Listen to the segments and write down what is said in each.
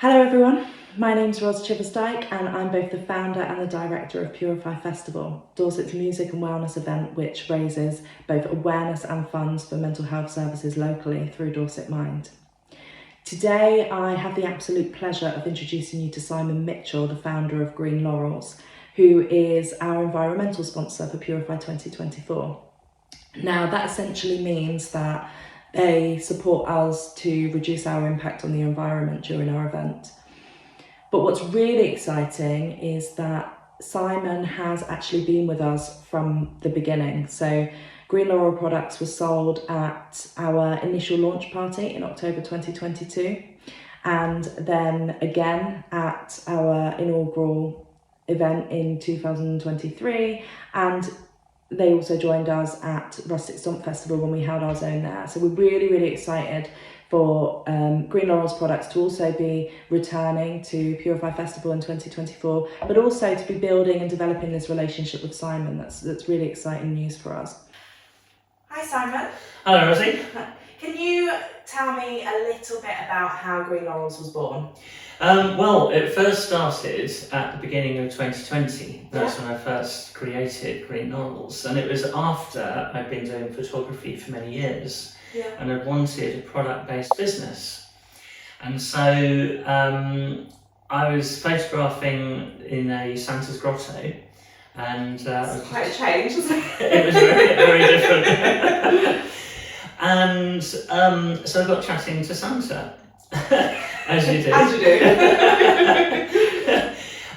Hello everyone, my name's Rosalind Chivers-Dyke and I'm both the founder and the director of Purify Festival, Dorset's music and wellness event which raises both awareness and funds for mental health services locally through Dorset Mind. Today I have the absolute pleasure of introducing you to Simon Mitchell, the founder of Green Laurels, who is our environmental sponsor for Purify 2024. Now that essentially means that they support us to reduce our impact on the environment during our event. But what's really exciting is that Simon has actually been with us from the beginning. So Green Laurel products were sold at our initial launch party in October 2022, and then again at our inaugural event in 2023, and they also joined us at Rosalind Chivers-Dyke Festival when we held our zone there. So we're really excited for Green Laurels products to also be returning to Purify Festival in 2024, but also to be building and developing this relationship with Simon. That's really exciting news for us. Hi Simon. Hello Rosie. Can you tell me a little bit about how Green Laurels was born? Well, it first started at the beginning of 2020. That's when I first created Green Laurels, and it was after I'd been doing photography for many years, and I wanted a product-based business. And so I was photographing in a Santa's grotto, and it's quite a change, isn't it? It was very different. And so I got chatting to Santa, as you do. As you do.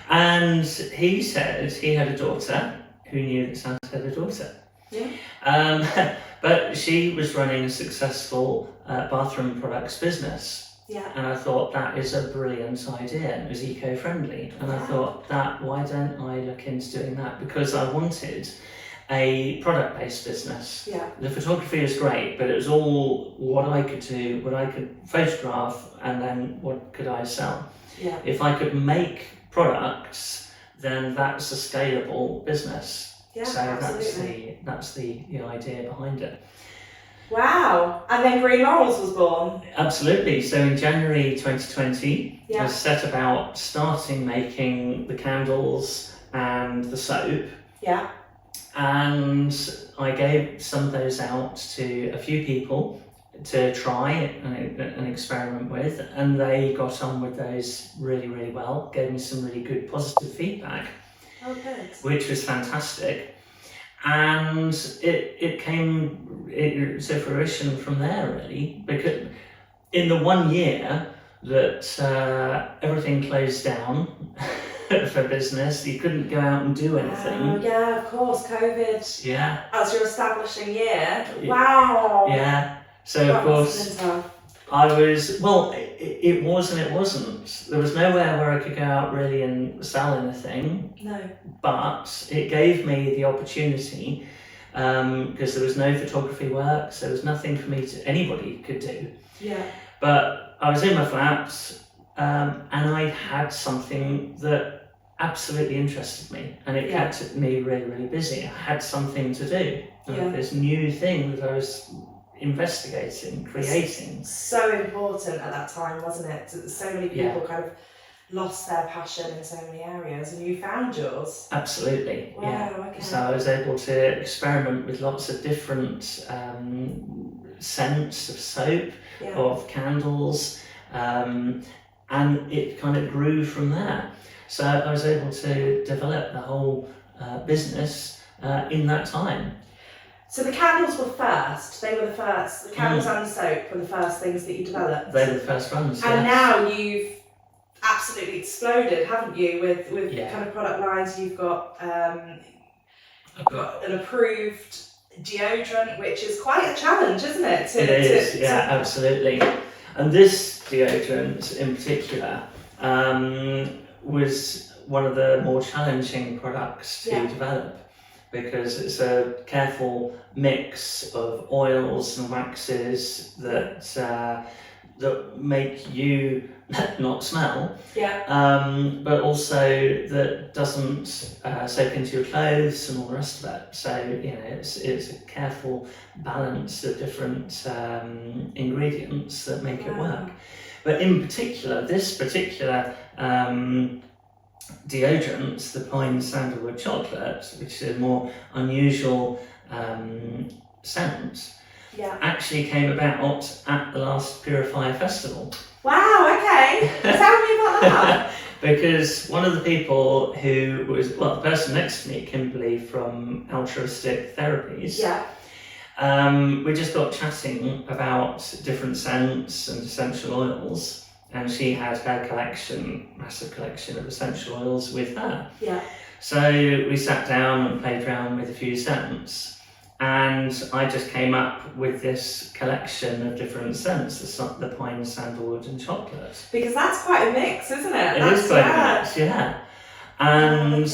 And he said he had a daughter who knew that Santa had a daughter. Yeah. But she was running a successful bathroom products business. Yeah. And I thought that is a brilliant idea, and it was eco-friendly. And I thought why don't I look into doing that? Because I wanted a product-based business. Yeah. The photography was great, but it was all what I could do, what I could photograph, and then what could I sell. Yeah. If I could make products, then that's a scalable business. Yeah, so absolutely. that's the idea behind it. Wow! And then Green Laurels was born. Absolutely. So in January 2020, Yeah. I set about starting making the candles and the soap. Yeah. And I gave some of those out to a few people to try and experiment with, and they got on with those really well, gave me some really good positive feedback. Oh, good. Which was fantastic. And it came to fruition from there, really, because in the 1 year that everything closed down for business, you couldn't go out and do anything. Oh, yeah, of course, COVID. Yeah. As your establishing year. Wow. Yeah. So of course, I was, well, it was and it wasn't. There was nowhere where I could go out really and sell anything. No. But it gave me the opportunity, because there was no photography work, so there was nothing for me anybody could do. Yeah. But I was in my flat, and I had something that absolutely interested me, and it kept me really busy. I had something to do. This new thing that I was investigating, creating. So important at that time, wasn't it? So many people kind of lost their passion in so many areas, and you found yours. Absolutely. Wow, okay. So I was able to experiment with lots of different scents of soap, of candles, and it kind of grew from there. So I was able to develop the whole business in that time. So the candles were first. They were the first. The candles and the soap were the first things that you developed. They were the first ones. And now you've absolutely exploded, haven't you? With kind of product lines. You've got I've got an approved deodorant, which is quite a challenge, isn't it? It is. Absolutely. And this deodorant in particular was one of the more challenging products to develop, because it's a careful mix of oils and waxes that make you not smell, but also that doesn't soak into your clothes and all the rest of it. So it's a careful balance of different ingredients that make it work. But in particular, this particular deodorant, the pine sandalwood chocolate, which is a more unusual scent, actually came about at the last Purify Festival. Wow, okay. Tell me about that. Because one of the people who was, well, the person next to me, Kimberly from Altruistic Therapies, we just got chatting about different scents and essential oils, and she had her collection, massive collection of essential oils with her. So we sat down and played around with a few scents, and I just came up with this collection of different scents, the pine, sandalwood and chocolate. Because that's quite a mix, isn't it? It is quite a mix, yeah. And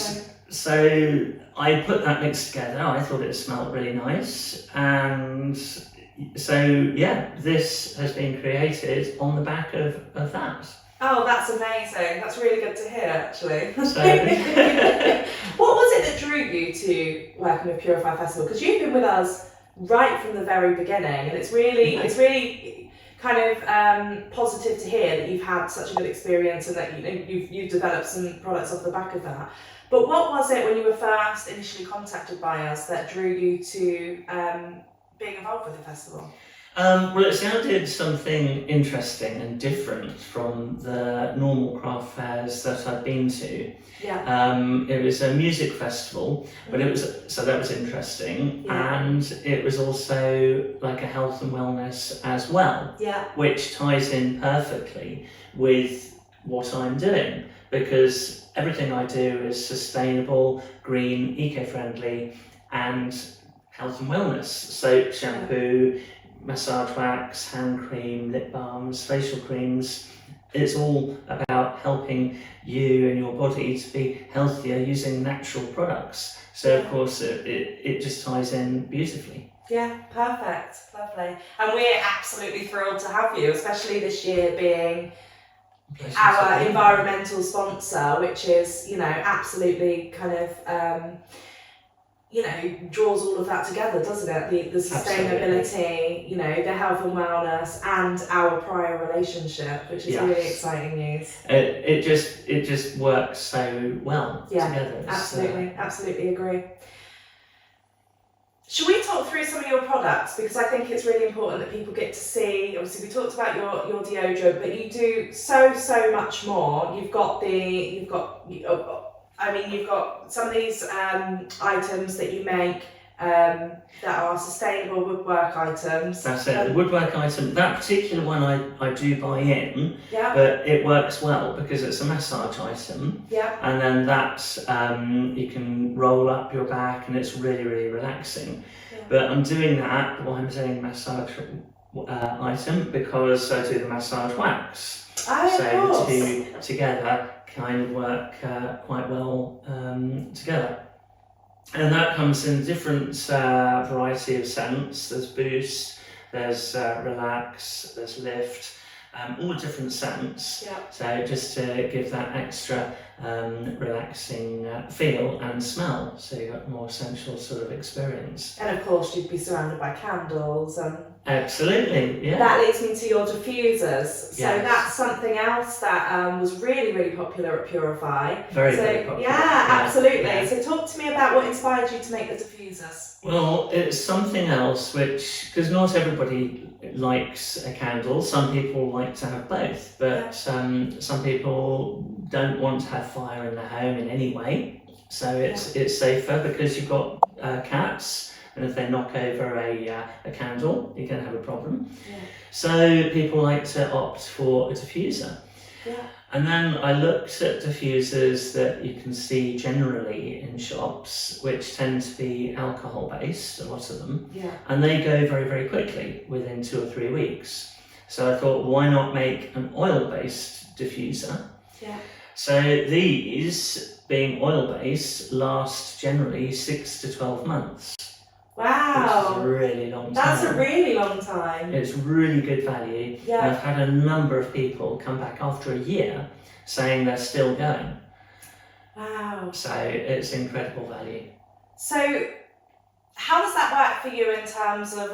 so I put that mix together. I thought it smelled really nice, and so yeah, this has been created on the back of that. Oh, that's amazing. That's really good to hear, actually. So what was it that drew you to working with Purify Festival? Because you've been with us right from the very beginning, and it's really kind of positive to hear that you've had such a good experience and that you've developed some products off the back of that. But what was it when you were first initially contacted by us that drew you to being involved with the festival? Well, it sounded something interesting and different from the normal craft fairs that I've been to. It was a music festival, but that was interesting, and it was also like a health and wellness as well, which ties in perfectly with what I'm doing, because everything I do is sustainable, green, eco-friendly, and health and wellness. Soap, shampoo, massage wax, hand cream, lip balms, facial creams. It's all about helping you and your body to be healthier using natural products. So of course it just ties in beautifully. Yeah, perfect, lovely. And we're absolutely thrilled to have you, especially this year being our environmental sponsor, which is, absolutely kind of draws all of that together, doesn't it? The sustainability, the health and wellness, and our prior relationship, which is really exciting news. It just works so well together. Absolutely agree. Should we talk through some of your products? Because I think it's really important that people get to see, obviously we talked about your deodorant, but you do so much more. You've got some of these items that you make that are sustainable woodwork items. That's it, the woodwork item, that particular one I do buy in, but it works well because it's a massage item. And then that's, you can roll up your back and it's really relaxing. But I'm doing that while I'm doing massage item because I do the massage wax. So the two together kind of work quite well together. And that comes in different variety of scents. There's Boost, there's Relax, there's Lift, all different scents. So just to give that extra relaxing feel and smell, so you've got a more sensual sort of experience. And of course you'd be surrounded by candles. Absolutely, yeah. That leads me to your diffusers. So that's something else that was really popular at Purify. Very popular. Yeah, absolutely. Yeah. So talk to me about what inspired you to make the diffusers. Well, it's something else which, because not everybody likes a candle. Some people like to have both, but some people don't want to have fire in their home in any way. So it's safer because you've got cats. And if they knock over a candle, you're going to have a problem. So people like to opt for a diffuser. And then I looked at diffusers that you can see generally in shops, which tend to be alcohol based, a lot of them. And they go very quickly, within 2 or 3 weeks. So I thought, why not make an oil based diffuser? So these, being oil based, last generally 6 to 12 months. Wow, which is a really long time. That's a really long time. It's really good value. And I've had a number of people come back after a year saying they're still going. Wow. So it's incredible value. So how does that work for you in terms of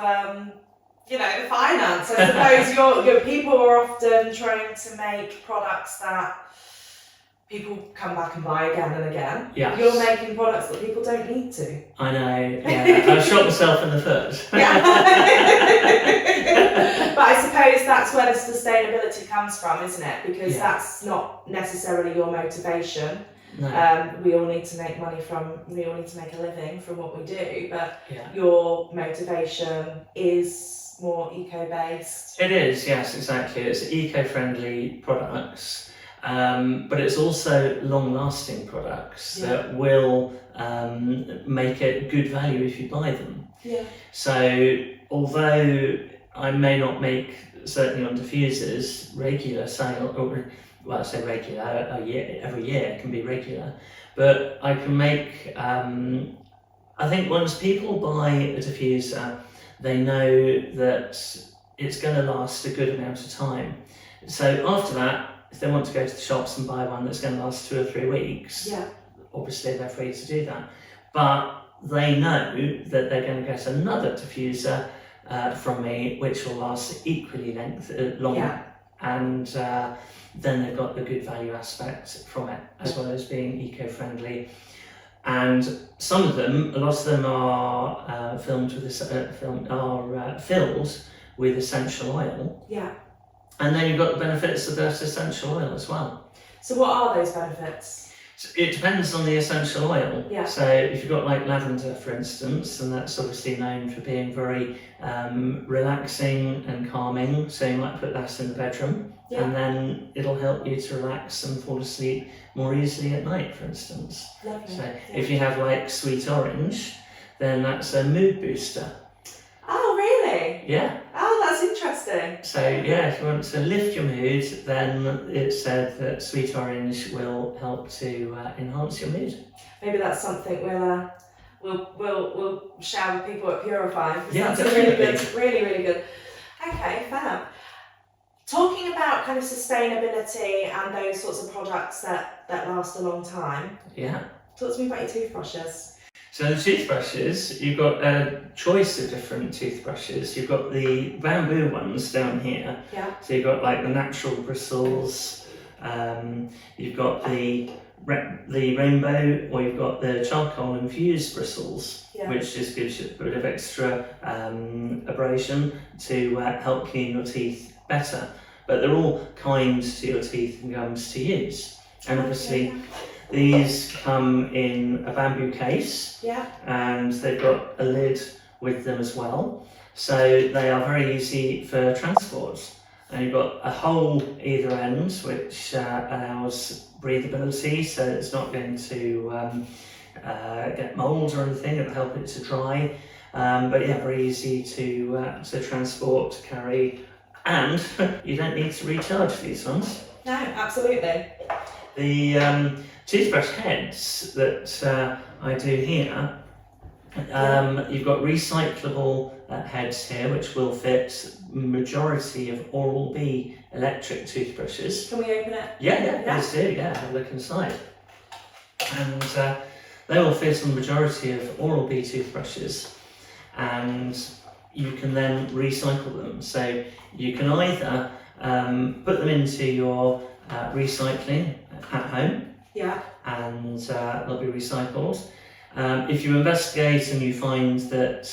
the finance. I suppose your people are often trying to make products that people come back and buy again and again. Yes. You're making products that people don't need to. I know, yeah. I've shot myself in the foot. Yeah. But I suppose that's where the sustainability comes from, isn't it? Because that's not necessarily your motivation. No. We all need to make money we all need to make a living from what we do, but Yeah. your motivation is more eco-based. It is, yes, exactly. It's eco-friendly products, but it's also long-lasting products that will make it good value if you buy them. Yeah. So although I may not make, certainly on diffusers, regular sale, or well, I say regular, every year it can be regular, but I can make, I think once people buy a diffuser, they know that it's going to last a good amount of time. So after that, if they want to go to the shops and buy one that's going to last 2 or 3 weeks, obviously they're free to do that. But they know that they're going to get another diffuser from me, which will last equally long, and then they've got the good value aspect from it, as well as being eco-friendly. And some of them, a lot of them are filled with essential oil. Yeah. And then you've got the benefits of that essential oil as well. So what are those benefits? So it depends on the essential oil. Yeah. So if you've got like lavender, for instance, and that's obviously known for being very relaxing and calming, so you might put that in the bedroom, and then it'll help you to relax and fall asleep more easily at night, for instance. Lovely. So if you have like sweet orange, then that's a mood booster. Oh, really? Yeah. Oh, that's interesting. So yeah, if you want to lift your mood, then it's said that sweet orange will help to enhance your mood. Maybe that's something we'll share with people at Purify. Yeah, that's really good. Okay, fab. Talking about kind of sustainability and those sorts of products that last a long time. Yeah. Talk to me about your toothbrushes. So the toothbrushes, you've got a choice of different toothbrushes. You've got the bamboo ones down here. Yeah. So you've got like the natural bristles. You've got the rainbow, or you've got the charcoal infused bristles, which just gives you a bit of extra abrasion to help clean your teeth better. But they're all kind to your teeth and gums to use. And obviously these come in a bamboo case, and they've got a lid with them as well. So they are very easy for transport. And you've got a hole either end, which allows breathability, so it's not going to get mould or anything. It'll help it to dry. But yeah, very easy to transport, to carry, and you don't need to recharge these ones. No, absolutely. The toothbrush heads that I do here, you've got recyclable heads here, which will fit majority of Oral-B electric toothbrushes. Can we open it? Yeah, let's do. Yeah, have a look inside. And they will fit on the majority of Oral-B toothbrushes, and you can then recycle them. So you can either put them into your recycling at home, and they'll be recycled. If you investigate and you find that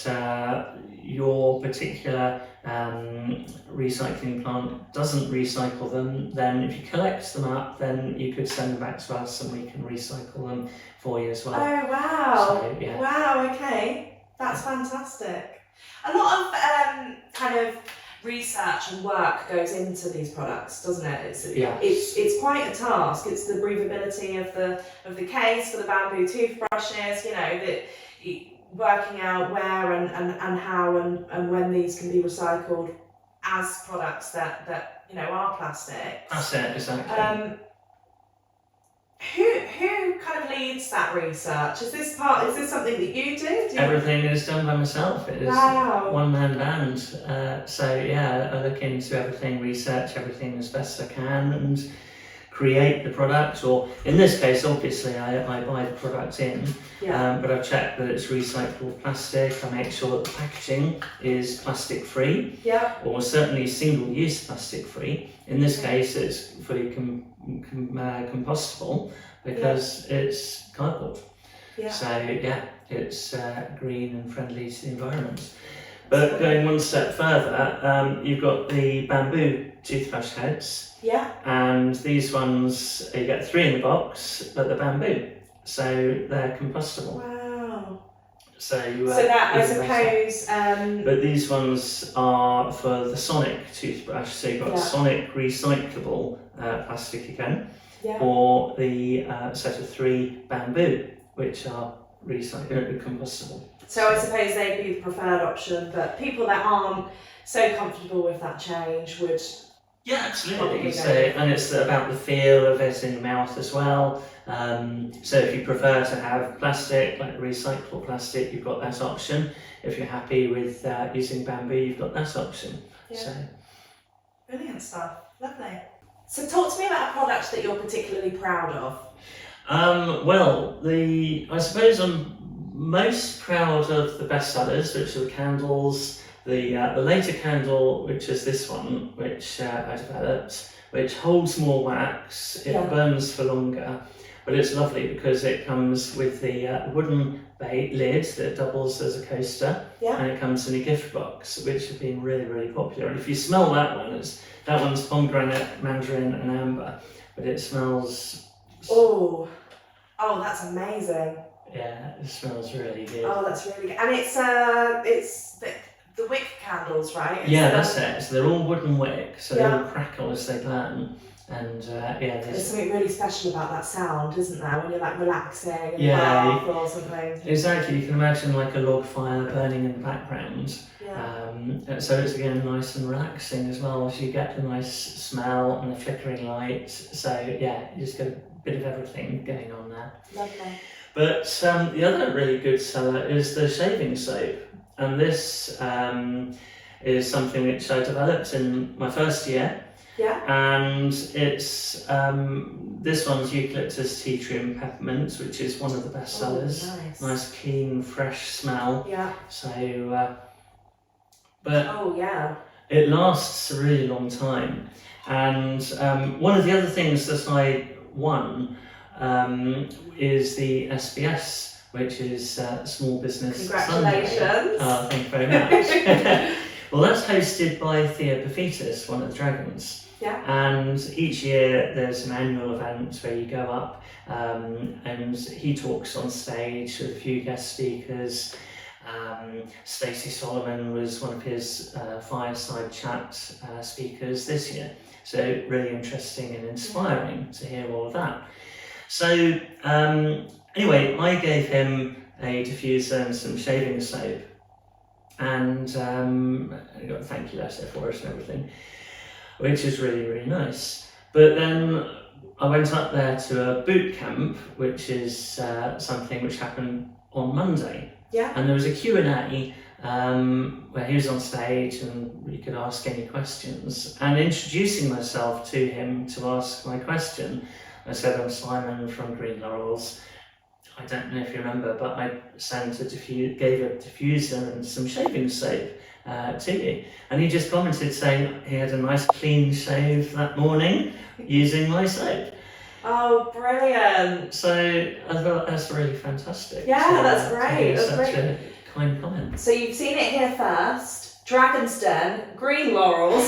your particular recycling plant doesn't recycle them, then if you collect them up, then you could send them back to us and we can recycle them for you as well. Oh, wow. So, yeah. Wow, okay. That's fantastic. A lot of kind of research and work goes into these products, doesn't it? It's quite a task. It's the breathability of the case for the bamboo toothbrushes, working out where and how and when these can be recycled as products that are plastic. That's it, exactly. Who kind of leads that research? Is this something that you do? Everything is done by myself. It is one-man band. So yeah, I look into everything, research everything as best I can, and create the product, or in this case, obviously, I buy the product in, but I've checked that it's recyclable plastic. I make sure that the packaging is plastic free, or certainly single-use plastic free. In this case, it's fully compostable because it's cardboard. So yeah, it's green and friendly to the environment. But going one step further, you've got the bamboo toothbrush heads. And these ones, you get 3 in the box, but they're bamboo, so they're compostable. Wow. So that, I suppose. But these ones are for the Sonic toothbrush, so you've got Sonic recyclable plastic again, or the set of 3 bamboo, which are compostable. So I suppose they'd be the preferred option, but people that aren't so comfortable with that change would. Yeah, absolutely. So, and it's about the feel of it in your mouth as well. So if you prefer to have plastic, like recyclable plastic, you've got that option. If you're happy with using bamboo, you've got that option. So. Brilliant stuff. Lovely. So talk to me about a product that you're particularly proud of. Well, I suppose I'm most proud of the bestsellers, which are the candles. The later candle, which is this one, which I developed, which holds more wax, it burns for longer, but it's lovely because it comes with the wooden lid that doubles as a coaster, and it comes in a gift box, which have been really, really popular. And if you smell that one, that one's pomegranate, mandarin and amber, but it smells... Oh, that's amazing. Yeah, it smells really good. Oh, that's really good. And it's the wick candles, right? That's it. So they're all wooden wick, so they all crackle as they burn. And there's something really special about that sound, isn't there? When you're like relaxing in the bath or something. Exactly. You can imagine like a log fire burning in the background. So it's again nice and relaxing as well. So you get the nice smell and the flickering light. So yeah, you just get a bit of everything going on there. Lovely. But the other really good seller is the shaving soap. And this is something which I developed in my first year. And it's this one's eucalyptus tea tree and peppermint, which is one of the best sellers. Nice, clean, fresh smell. So, but it lasts a really long time. And one of the other things that I won is the SBS, which is Small Business Congratulations. Sunday. Oh, thank you very much. Well, that's hosted by Theopophitus, one of the dragons. And each year there's an annual event where you go up and he talks on stage with a few guest speakers. Stacey Solomon was one of his fireside chat speakers this year. So really interesting and inspiring to hear all of that. So anyway, I gave him a diffuser and some shaving soap, and I got a thank you letter for it and everything, which is really, really nice. But then I went up there to a boot camp, which is something which happened on Monday. And there was a Q&A where he was on stage and you could ask any questions. And introducing myself to him to ask my question, I said, I'm Simon from Green Laurels. I don't know if you remember, but I gave a diffuser and some shaving soap to you. And he just commented saying he had a nice clean shave that morning using my soap. Oh, brilliant. So I thought that's really fantastic. That's great. That's such a kind comment. So you've seen it here first. Dragon's Den, Green Laurels.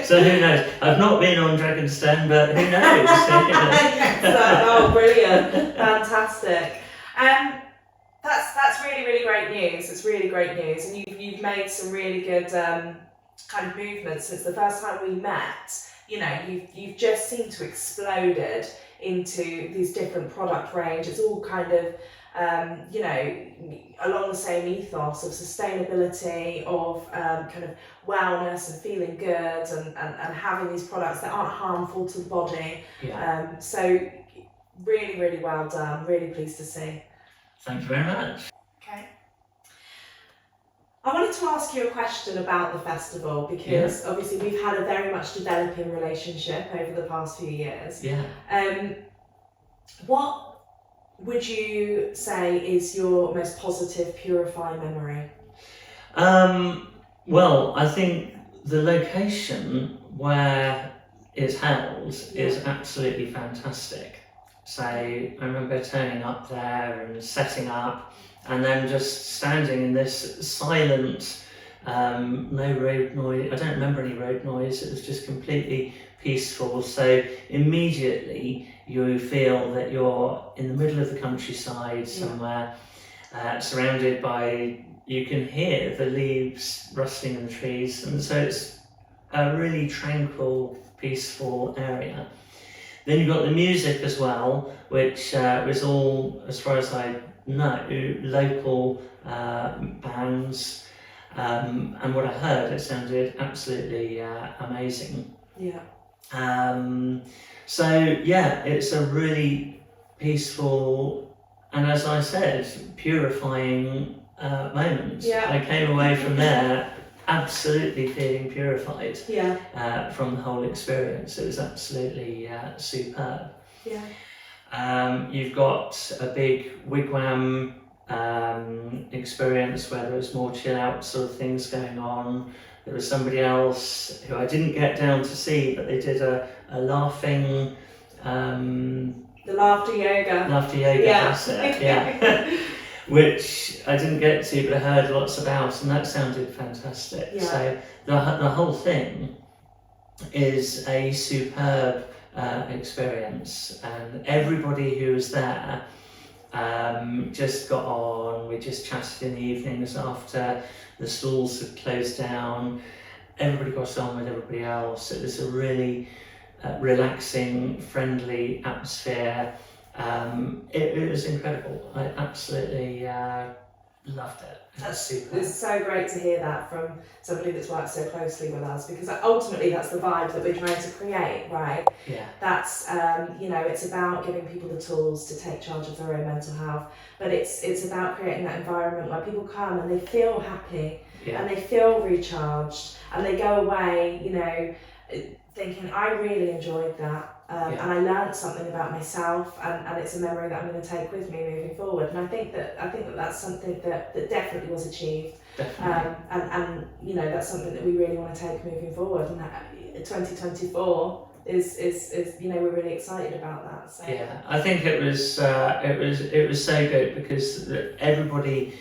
So who knows? I've not been on Dragon's Den, but who knows? Oh, brilliant. Fantastic. That's really, really great news. It's really great news. And you've made some really good kind of movements since the first time we met. You know, you've just seemed to exploded into these different product range. It's all kind of, you know, along the same ethos of sustainability, of kind of wellness and feeling good and having these products that aren't harmful to the body. So really, really well done. Really pleased to see. Thank you very much. Okay. I wanted to ask you a question about the festival because obviously we've had a very much developing relationship over the past few years. Yeah. What would you say is your most positive Purify memory? Well, I think the location where it's held is absolutely fantastic. So I remember turning up there and setting up, and then just standing in this silent, no road noise. I don't remember any road noise. It was just completely peaceful. So immediately you feel that you're in the middle of the countryside somewhere, surrounded by. You can hear the leaves rustling in the trees, and so it's a really tranquil, peaceful area. Then you've got the music as well, which was all, as far as I know, local bands, and what I heard, it sounded absolutely amazing. Yeah. So yeah, it's a really peaceful, and as I said, purifying moment. Yeah. I came away from there absolutely feeling purified from the whole experience. It was absolutely superb. Yeah. You've got a big wigwam experience where there was more chill out sort of things going on. There was somebody else who I didn't get down to see, but they did a laughing the laughter yoga. That's it, yeah. Which I didn't get to, but I heard lots about, and that sounded fantastic. Yeah. So the whole thing is a superb experience, and everybody who was there just got on. We just chatted in the evenings after the stalls had closed down. Everybody got on with everybody else. It was a really relaxing, friendly atmosphere. It was incredible. I absolutely loved it. That's super. It's so great to hear that from somebody that's worked so closely with us, because ultimately that's the vibe that we're trying to create, right? Yeah. That's it's about giving people the tools to take charge of their own mental health, but it's about creating that environment where people come and they feel happy and they feel recharged, and they go away, thinking, I really enjoyed that. And I learned something about myself, and it's a memory that I'm going to take with me moving forward. And I think that that's something that definitely was achieved. Definitely. And that's something that we really want to take moving forward. And 2024 is we're really excited about that. So. Yeah, I think it was so good because everybody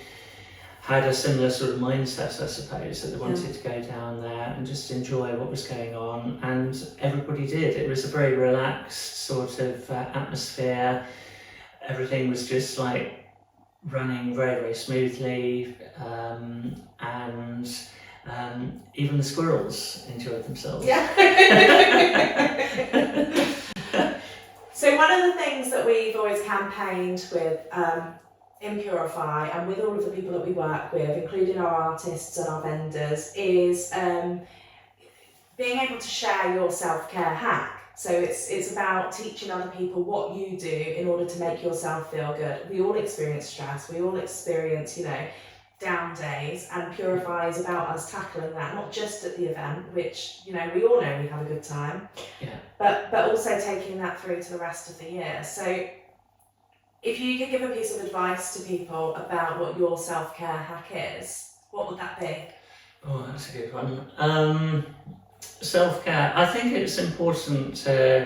had a similar sort of mindset, I suppose, that they wanted to go down there and just enjoy what was going on, and everybody did. It was a very relaxed sort of atmosphere. Everything was just like running very, very smoothly, and even the squirrels enjoyed themselves. Yeah. So one of the things that we've always campaigned with in Purify, and with all of the people that we work with, including our artists and our vendors, is being able to share your self-care hack. So it's about teaching other people what you do in order to make yourself feel good. We all experience stress, we all experience, down days, and Purify is about us tackling that, not just at the event, which, we all know we have a good time, but also taking that through to the rest of the year. So if you could give a piece of advice to people about what your self-care hack is, what would that be? Oh, that's a good one. Self-care, I think it's important to,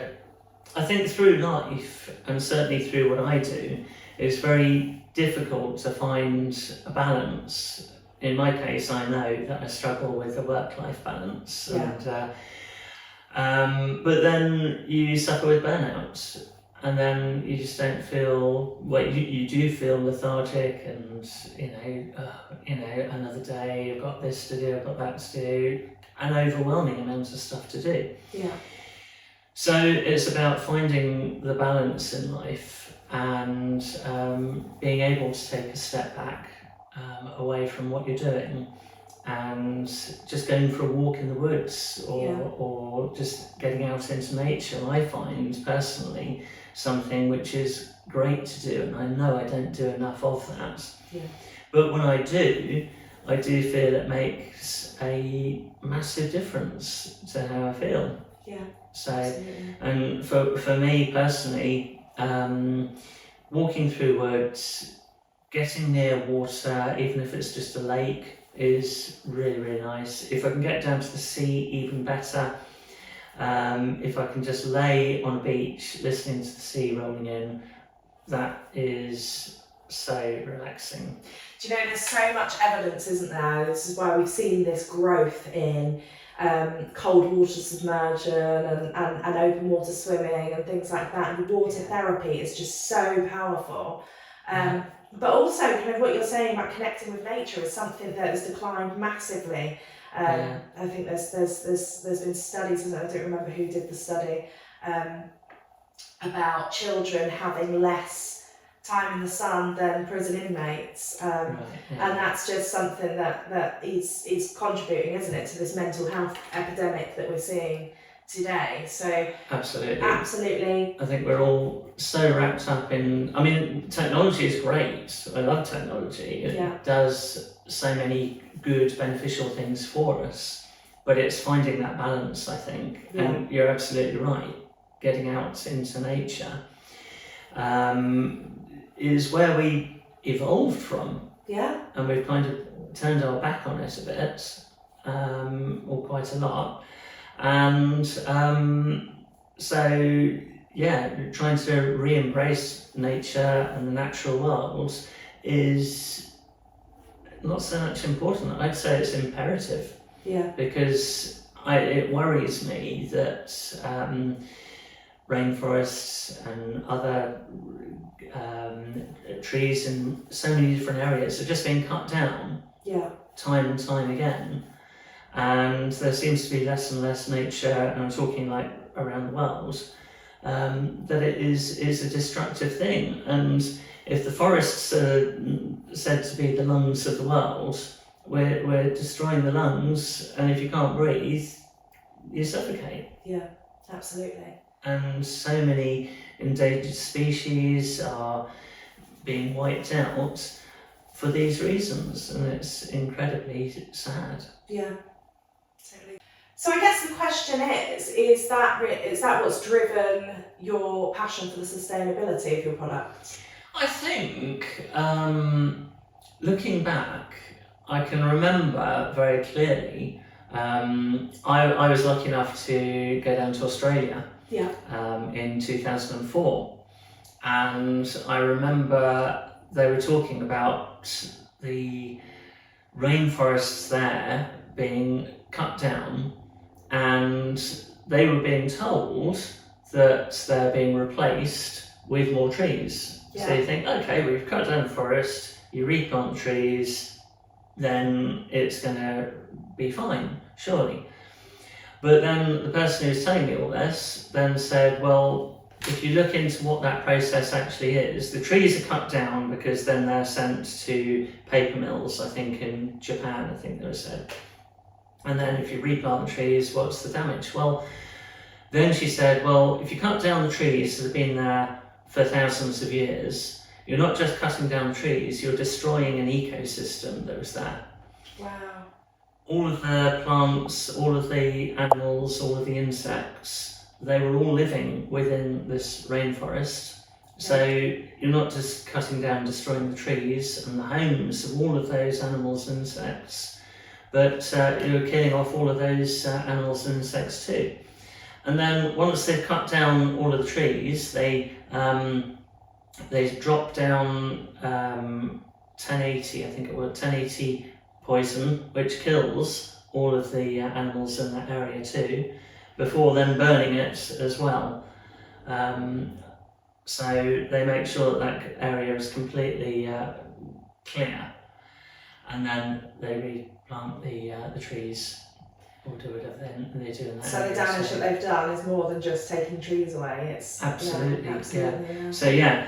I think through life, and certainly through what I do, it's very difficult to find a balance. In my case, I know that I struggle with a work-life balance, but then you suffer with burnout. And then you just don't feel, you do feel lethargic, and another day, I've got this to do, I've got that to do, an overwhelming amount of stuff to do. Yeah. So it's about finding the balance in life, and being able to take a step back away from what you're doing, and just going for a walk in the woods, or just getting out into nature. I find personally something which is great to do, and I know I don't do enough of that. Yeah. But when I do, I do feel it makes a massive difference to how I feel. Yeah. So, Absolutely. and for me personally, walking through woods, getting near water, even if it's just a lake, is really, really nice. If I can get down to the sea, even better. If I can just lay on a beach, listening to the sea rolling in, that is so relaxing. Do you know, there's so much evidence, isn't there? This is why we've seen this growth in cold water submersion and open water swimming and things like that. And water therapy is just so powerful. But also, kind of what you're saying about connecting with nature is something that has declined massively. I think there's been studies, I don't remember who did the study, about children having less time in the sun than prison inmates, and that's just something that is contributing, isn't it, to this mental health epidemic that we're seeing today. So absolutely. I think we're all so wrapped up in, I mean, technology is great. I love technology. It does so many good, beneficial things for us, but it's finding that balance, I think. And you're absolutely right. Getting out into nature is where we evolved from. Yeah. And we've kind of turned our back on it a bit, or quite a lot. And so, trying to re-embrace nature and the natural world is not so much important. I'd say it's imperative. Yeah. Because it worries me that rainforests and other trees in so many different areas are just being cut down time and time again, and there seems to be less and less nature, and I'm talking like around the world, that it is a destructive thing. And if the forests are said to be the lungs of the world, we're destroying the lungs, and if you can't breathe, you suffocate. Yeah, absolutely. And so many endangered species are being wiped out for these reasons, and it's incredibly sad. Yeah, totally. So I guess the question is that what's driven your passion for the sustainability of your product? I think, looking back, I can remember very clearly, I was lucky enough to go down to Australia in 2004, and I remember they were talking about the rainforests there being cut down, and they were being told that they're being replaced with more trees. So you think, okay, we've cut down the forest, you replant trees, then it's going to be fine, surely. But then the person who was telling me all this then said, well, if you look into what that process actually is, the trees are cut down because then they're sent to paper mills, I think in Japan, I think they said. And then if you replant the trees, what's the damage? Well, then she said, well, if you cut down the trees that have been there for thousands of years, you're not just cutting down the trees, you're destroying an ecosystem that was there. Wow. All of the plants, all of the animals, all of the insects, they were all living within this rainforest. So you're not just cutting down, destroying the trees and the homes of all of those animals and insects, but you're killing off all of those animals and insects too. And then once they've cut down all of the trees, they drop down 1080, I think it was 1080 poison, which kills all of the animals in that area too, before then burning it as well. So they make sure that area is completely clear, and then they replant the trees or do whatever they do in that area. So the damage that they've done is more than just taking trees away. It's absolutely. So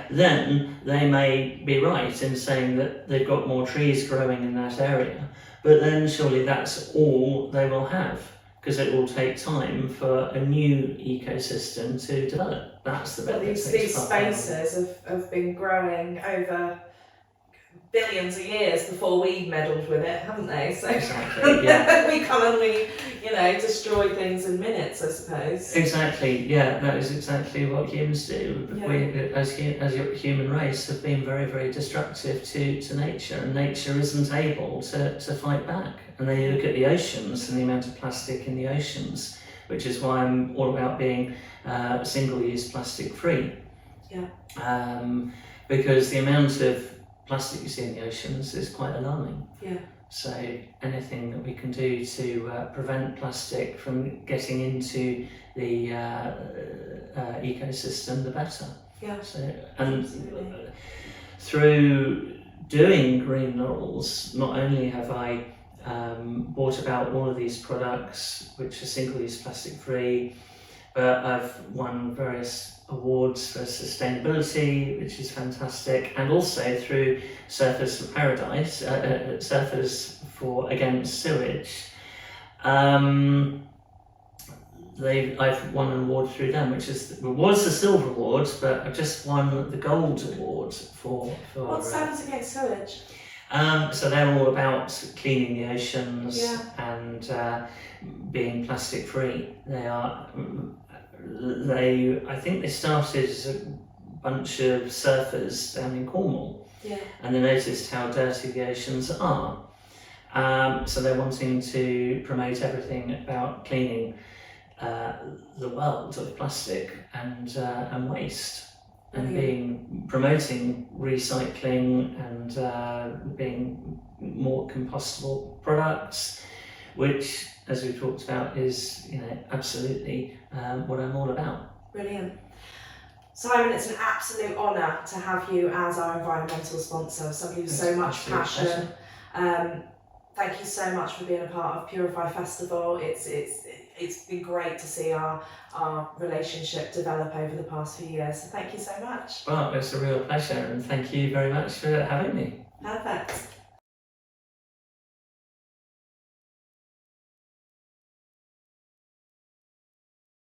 then they may be right in saying that they've got more trees growing in that area, but then surely that's all they will have, because it will take time for a new ecosystem to develop. That's the bit. But these spaces have been growing over billions of years before we meddled with it, haven't they? So Exactly, yeah. we come and we, destroy things in minutes, I suppose. Exactly, yeah, that is exactly what humans do. Yeah. We, as a human race, have been very, very destructive to nature, and nature isn't able to fight back. And then you look at the oceans and the amount of plastic in the oceans, which is why I'm all about being single-use plastic free. Yeah. Because the amount of plastic you see in the oceans is quite alarming. Yeah. So anything that we can do to prevent plastic from getting into the ecosystem, the better. Yeah. So, and Absolutely. through doing Green Laurels, not only have I brought about all of these products which are single-use plastic free, but I've won various awards for sustainability, which is fantastic, and also through Surfers for Paradise, Surfers for Against Sewage. I've won an award through them, which was the silver award, but I've just won the gold award for. What's Surfers Against Sewage? So they're all about cleaning the oceans Yeah. and being plastic free. I think they started as a bunch of surfers down in Cornwall, Yeah. and they noticed how dirty the oceans are. So they're wanting to promote everything about cleaning the world of plastic and waste, and promoting recycling and being more compostable products, which, as we talked about, is absolutely what I'm all about. Brilliant. Simon, it's an absolute honour to have you as our environmental sponsor, somebody with so much passion. Thank you so much for being a part of Purify Festival. It's been great to see our relationship develop over the past few years. So thank you so much. Well, it's a real pleasure, and thank you very much for having me. Perfect.